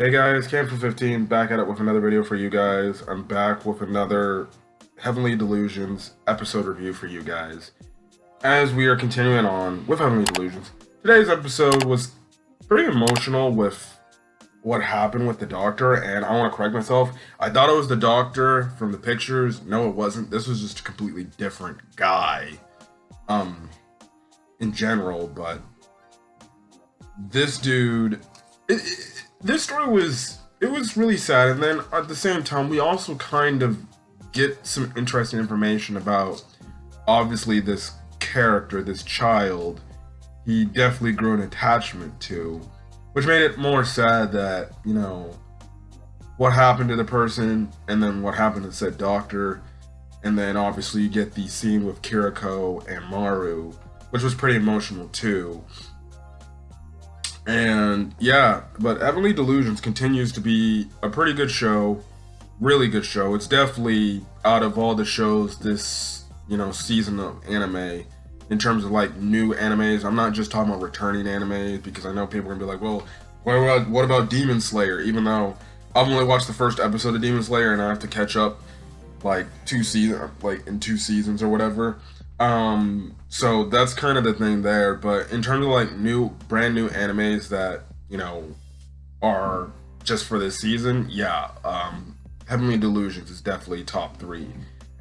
Hey guys, Cam15 back at it with another video for you guys. I'm back with another Heavenly Delusions episode review for you guys. As we are continuing on with Heavenly Delusions, today's episode was pretty emotional with what happened with the doctor, and I want to correct myself. I thought it was the doctor from the pictures. No, it wasn't. This was just a completely different guy in general, but this dude... This story was really sad, and then at the same time we also kind of get some interesting information about obviously this character, this child he definitely grew an attachment to, which made it more sad that, you know, what happened to the person and then what happened to said doctor, and then obviously you get the scene with Kiriko and Maru, which was pretty emotional too. And yeah, but Heavenly Delusions continues to be a pretty good show, really good show. It's definitely out of all the shows this, you know, season of anime, in terms of like new animes. I'm not just talking about returning animes, because I know people are gonna be like, well, what about Demon Slayer? Even though I've only watched the first episode of Demon Slayer and I have to catch up like in 2 seasons or whatever. So that's kind of the thing there, but in terms of like brand new animes that, you know, are just for this season, yeah, Heavenly Delusions is definitely top 3,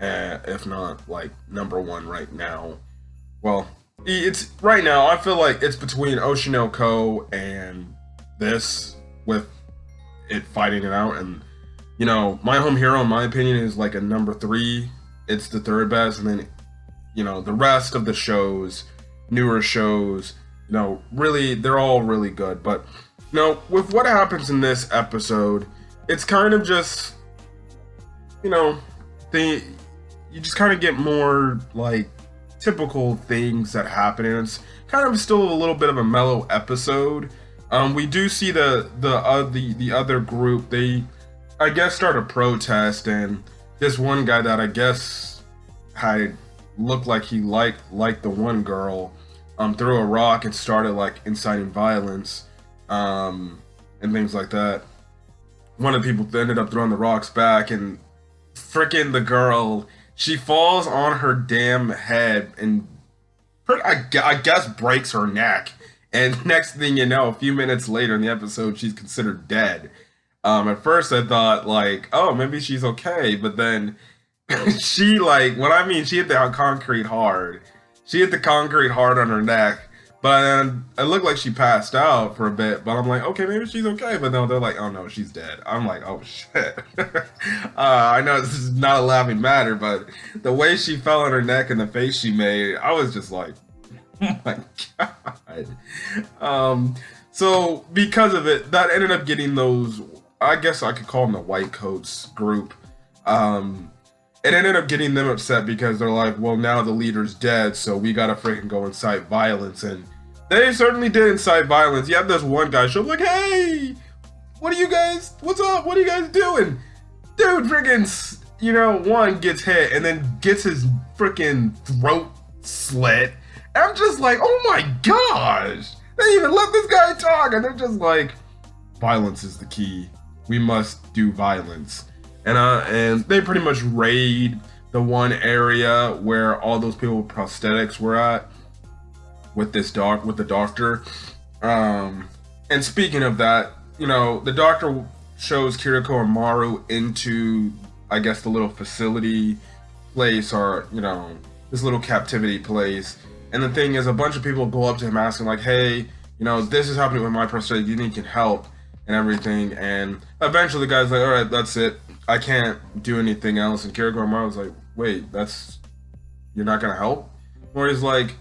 if not like number 1 right now. Well, it's right now, I feel like it's between Oshinoko and this, with it fighting it out, and you know, My Home Hero, in my opinion, is like a number 3. It's the 3rd best, and then, you know, the rest of the shows, newer shows, you know, really, they're all really good. But, you know, with what happens in this episode, it's kind of just, you know, you just kind of get more, like, typical things that happen, and it's kind of still a little bit of a mellow episode. We do see the other group, they, I guess, start a protest, and this one guy that I guess had looked like he liked the one girl, threw a rock and started like inciting violence, and things like that. One of the people ended up throwing the rocks back, and freaking the girl, she falls on her damn head and I guess breaks her neck. And next thing you know, a few minutes later in the episode, she's considered dead. At first I thought like, oh, maybe she's okay, but then she, like, what I mean, she hit the concrete hard. She hit the concrete hard on her neck, but it looked like she passed out for a bit, but I'm like, okay, maybe she's okay, but no, they're like, oh no, she's dead. I'm like, oh shit. I know this is not a laughing matter, but the way she fell on her neck and the face she made, I was just like, oh my god. So because of it, that ended up getting those, I guess I could call them the White Coats group. It ended up getting them upset because they're like, well, now the leader's dead, so we gotta freaking go incite violence. And they certainly did incite violence. You have this one guy show up like, hey, what's up? What are you guys doing? Dude, freaking, you know, one gets hit and then gets his freaking throat slit. And I'm just like, oh my gosh. They didn't even let this guy talk, and they're just like, violence is the key. We must do violence. And they pretty much raid the one area where all those people with prosthetics were at, with the doctor. And speaking of that, you know, the doctor shows Kiriko and Maru into, I guess, the little facility place, or, you know, this little captivity place. And the thing is, a bunch of people go up to him asking like, hey, you know, this is happening with my prosthetic, do you think you can help and everything? And eventually the guy's like, all right, that's it, I can't do anything else. And Kiriko and Maru was like, wait, you're not gonna help? Or he's like,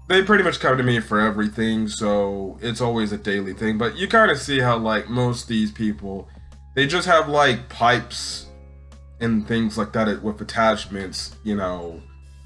they pretty much come to me for everything, so it's always a daily thing. But you kind of see how, like, most of these people, they just have like pipes and things like that with attachments, you know.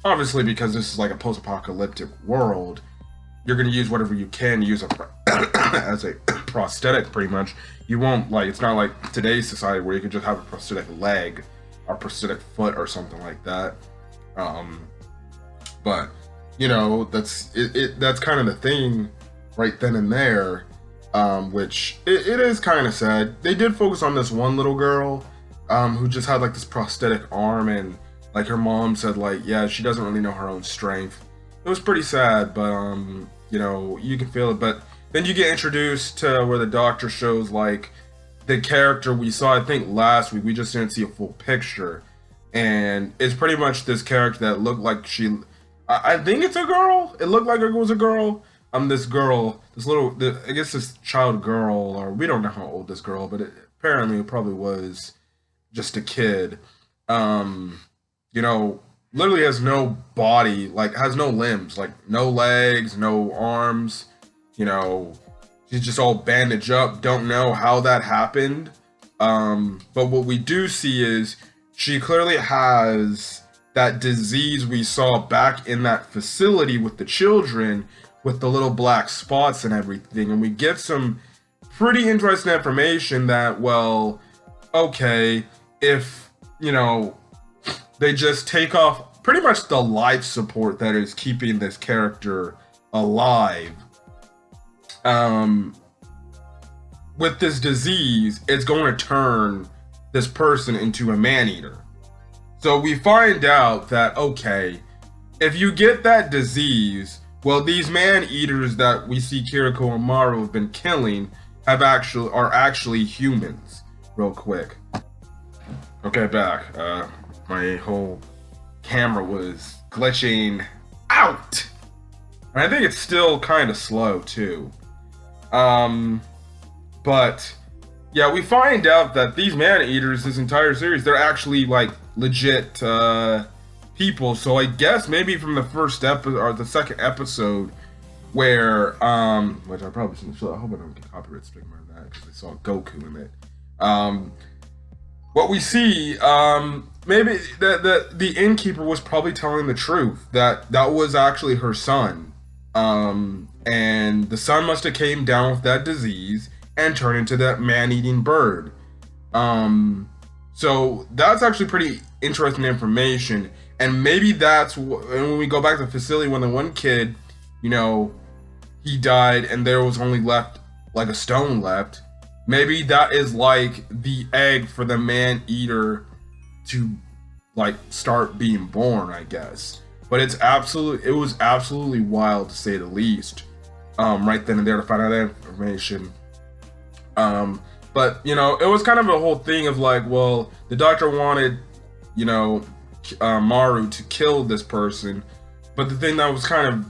Obviously, because this is like a post-apocalyptic world, you're gonna use whatever you can use as a prosthetic, pretty much. You won't, like, it's not like today's society where you can just have a prosthetic leg or prosthetic foot or something like that. But, you know, that's kind of the thing right then and there. which it is kind of sad. They did focus on this one little girl who just had like this prosthetic arm, and like her mom said like, yeah, she doesn't really know her own strength. It was pretty sad, but you know, you can feel it. But then you get introduced to where the doctor shows like the character we saw, I think last week. We just didn't see a full picture, and it's pretty much this character that looked like I think it's a girl. It looked like it was a girl. This girl, I guess this child girl, or we don't know how old this girl, but apparently it probably was just a kid. You know, literally has no body, like has no limbs, like no legs, no arms. You know, she's just all bandaged up. Don't know how that happened. But what we do see is she clearly has that disease we saw back in that facility with the children, with the little black spots and everything. And we get some pretty interesting information that, well, okay, if, you know, they just take off pretty much the life support that is keeping this character alive, with this disease, it's going to turn this person into a man-eater. So we find out that, okay, if you get that disease, well, these man-eaters that we see Kiriko and Maru have been killing are actually humans. Real quick. Okay, back. My whole camera was glitching out. And I think it's still kind of slow too. But yeah, we find out that these man-eaters, this entire series, they're actually like legit people. So I guess maybe from the first episode or the second episode, where which I probably shouldn't show. I hope I don't get copyright strike on that because I saw Goku in it. What we see, maybe the innkeeper was probably telling the truth, that was actually her son, and the son must have came down with that disease and turned into that man-eating bird. So that's actually pretty interesting information. And maybe that's and when we go back to the facility, when the one kid, you know, he died and there was only left like a stone left. Maybe that is like the egg for the man-eater to like start being born, I guess. But it was absolutely wild to say the least. Right then and there to find out that information. But you know, it was kind of a whole thing of like, well, the doctor wanted, you know, Maru to kill this person, but the thing that was kind of,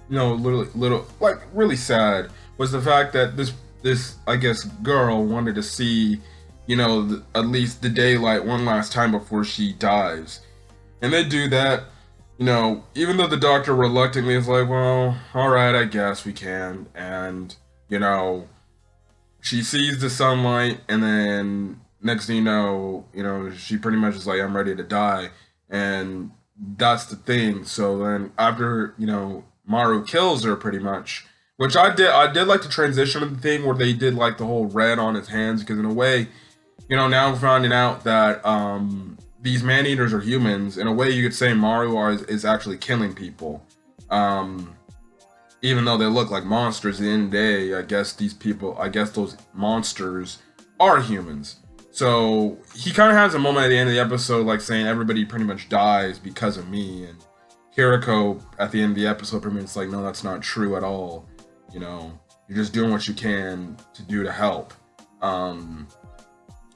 you know, little like really sad was the fact that this I guess girl wanted to see, you know, at least the daylight one last time before she dies, and they do that, you know, even though the doctor reluctantly is like, well, all right, I guess we can, and you know, she sees the sunlight, and then next thing you know, she pretty much is like, I'm ready to die. And that's the thing. So then after, you know, Maru kills her pretty much, which I did like the transition of the thing where they did like the whole red on his hands, because in a way, you know, now I'm finding out that these man-eaters are humans. In a way, you could say Maru is actually killing people. Even though they look like monsters, at the end of the day, I guess those monsters are humans. So he kind of has a moment at the end of the episode, like saying everybody pretty much dies because of me. And Kiriko at the end of the episode pretty much is like, no, that's not true at all. You know, you're just doing what you can to do to help. And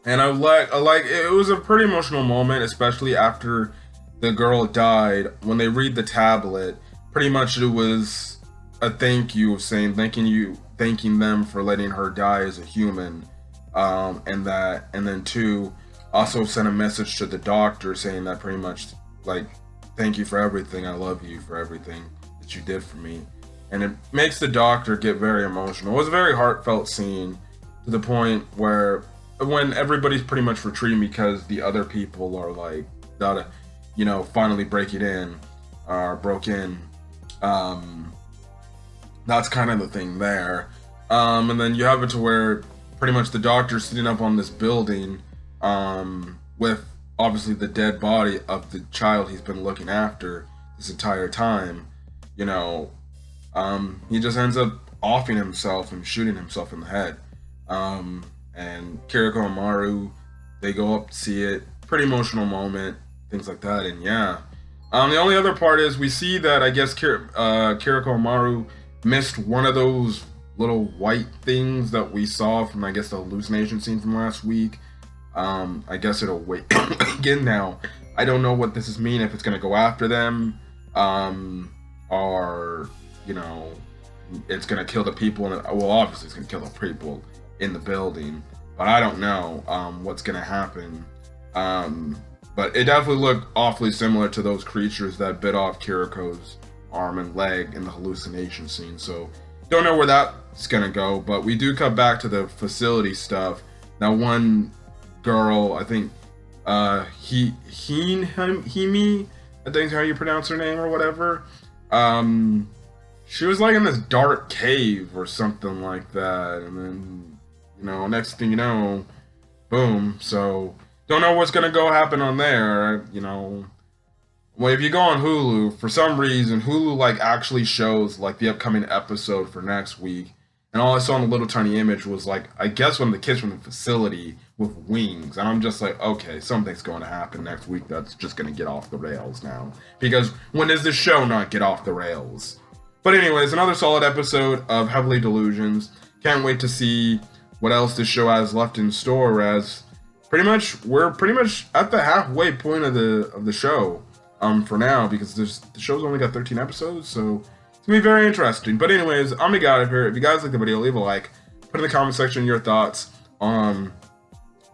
I like it was a pretty emotional moment, especially after the girl died. When they read the tablet, pretty much it was a thank you of saying thanking them for letting her die as a human, and then two, also sent a message to the doctor saying that pretty much like, thank you for everything, I love you for everything that you did for me. And it makes the doctor get very emotional. It was a very heartfelt scene, to the point where when everybody's pretty much retreating because the other people are like gotta, you know, finally broke in. That's kind of the thing there. And then you have it to where pretty much the doctor's sitting up on this building, with obviously the dead body of the child he's been looking after this entire time. You know, he just ends up offing himself and shooting himself in the head. And Kiriko and Maru, they go up to see it. Pretty emotional moment, things like that, and yeah. The only other part is we see that I guess Kiriko and Maru missed one of those little white things that we saw from, I guess, the hallucination scene from last week. I guess it'll wait again now. I don't know what this is mean, if it's going to go after them, or, you know, it's going to kill the people. Well, obviously it's going to kill the people in the building, but I don't know what's going to happen. But it definitely looked awfully similar to those creatures that bit off Kiriko's arm and leg in the hallucination scene. So don't know where that's going to go, but we do cut back to the facility stuff. Now, one girl, I think, Himi, I think is how you pronounce her name or whatever. She was like in this dark cave or something like that, and then, you know, next thing you know, boom. So don't know what's gonna go happen on there, you know. Well, if you go on Hulu, for some reason, Hulu like actually shows like the upcoming episode for next week. And all I saw in the little tiny image was like, I guess one of the kids from the facility with wings. And I'm just like, okay, something's going to happen next week that's just going to get off the rails now. Because when does this show not get off the rails? But anyways, another solid episode of Heavenly Delusions. Can't wait to see what else this show has left in store, as we're pretty much at the halfway point of the show for now, because the show's only got 13 episodes, so it's gonna be very interesting. But anyways, I'm gonna get out of here. If you guys like the video, leave a like, put in the comment section your thoughts on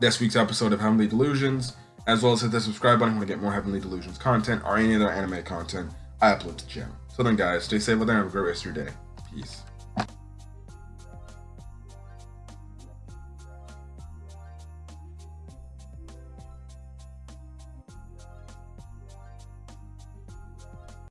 this week's episode of Heavenly Delusions, as well as hit the subscribe button to get more Heavenly Delusions content or any other anime content I upload to the channel. So then guys, stay safe out there and have a great rest of your day. Peace.